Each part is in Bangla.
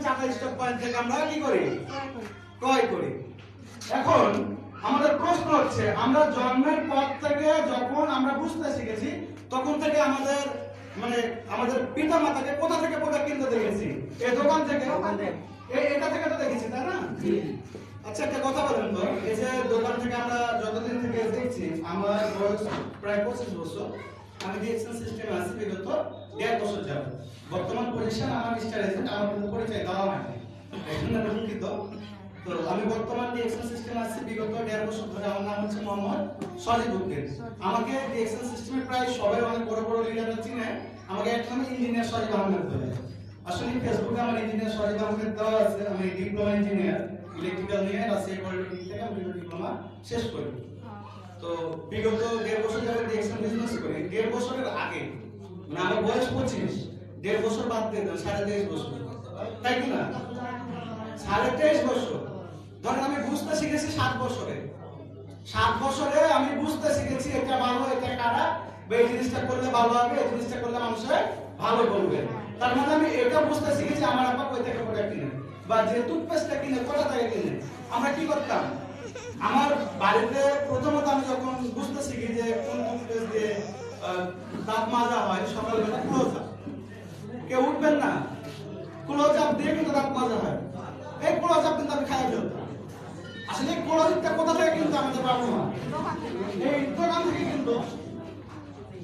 চাটা স্টক পয়েন্ট থেকে আমরা কি করি, ক্রয় করি। এখন আমাদের প্রশ্ন হচ্ছে, আমরা জন্মের পর থেকে যখন আমরা বুঝতে শিখেছি তখন থেকে আমাদের মানে আমাদের পিতা মাতাকে কোথা থেকে প্রোডাক্ট কিনতে দেখেছি? এই দোকান থেকে, এটা থেকে তো দেখেছি, তাই না? আচ্ছা একটা কথা বলেন তো, এই যে দোকান থেকে আমরা যতদিন থেকে দেখছি, আমার বয়স প্রায় 25 বছর, আমি ডিএক্সএল সিস্টেমে আছি বিগত 1.5 বছর যাবত। বর্তমান পজিশন আমার স্টার এজেন্ট, আমার কোনো পরিচয় দেওয়া হয়নি, এখন আমি দুঃখিত। তো আমি বর্তমান ডিএক্সএল সিস্টেমে আছি বিগত 1.5 বছর ধরে। আমার নাম হচ্ছে মোহাম্মদ সজিব উদ্দিন। আমাকে ডিএক্সএল সিস্টেমে প্রায় সবাই অনেক বড় বড় লিডাররা চিনে, আমাকে এক নামে ইঞ্জিনিয়ার সজিব আহমেদ বলে। আসলে ফেসবুকে আমার ইঞ্জিনিয়ার সজিব আহমেদ দেওয়া আছে। আমি ডিপ্লোমা ইঞ্জিনিয়ার ইলেকট্রিক্যাল নিয়ে রাজশাহী পলিটেকনিক থেকে আমি ডিপ্লোমা শেষ করি। তো বিগত 1.5 বছর ধরে ডিএক্সএল বিজনেস করি। 1.5 বছরের আগে মানে আমার বয়স 25, 1.5 বছর বাদ দিয়ে দেন 23.5 বছর, তাই কি না? 23.5 বছর ধরেন আমি বুঝতে শিখেছি 7 বছরে। 7 বছরে আমি বুঝতে শিখেছি এটা ভালো, এটা খারাপ, এই জিনিসটা করলে ভালো হবে, এই জিনিসটা করলে মানুষে ভালো বলবে। তার মানে আমি এটা বুঝতে শিখেছি আমার আপা কই থেকে প্রোডাক্ট কিনে, বা যে টুথপেস্টটা কিনে কোথা থেকে কিনে। আমরা কি করতাম, আমার বাড়িতে প্রথমত আমি যখন বুঝতে শিখি যে কোন টুথপেস্ট দিয়ে দাঁত মাজা হয়, সকালবেলা ক্লোজ আপ, কেউ উঠবেন না, ক্লোজ আপ দিয়ে কিন্তু দাঁত মাজা হয়। এই ক্লোজ আপ কিন্তু আমি খাইয়ে ফেলতাম। আসলে এই ক্লোজ আপটা কোথা থেকে কিন্তু আমাদের বাবা মা এই দোকান থেকে কিন্তু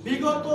বিগত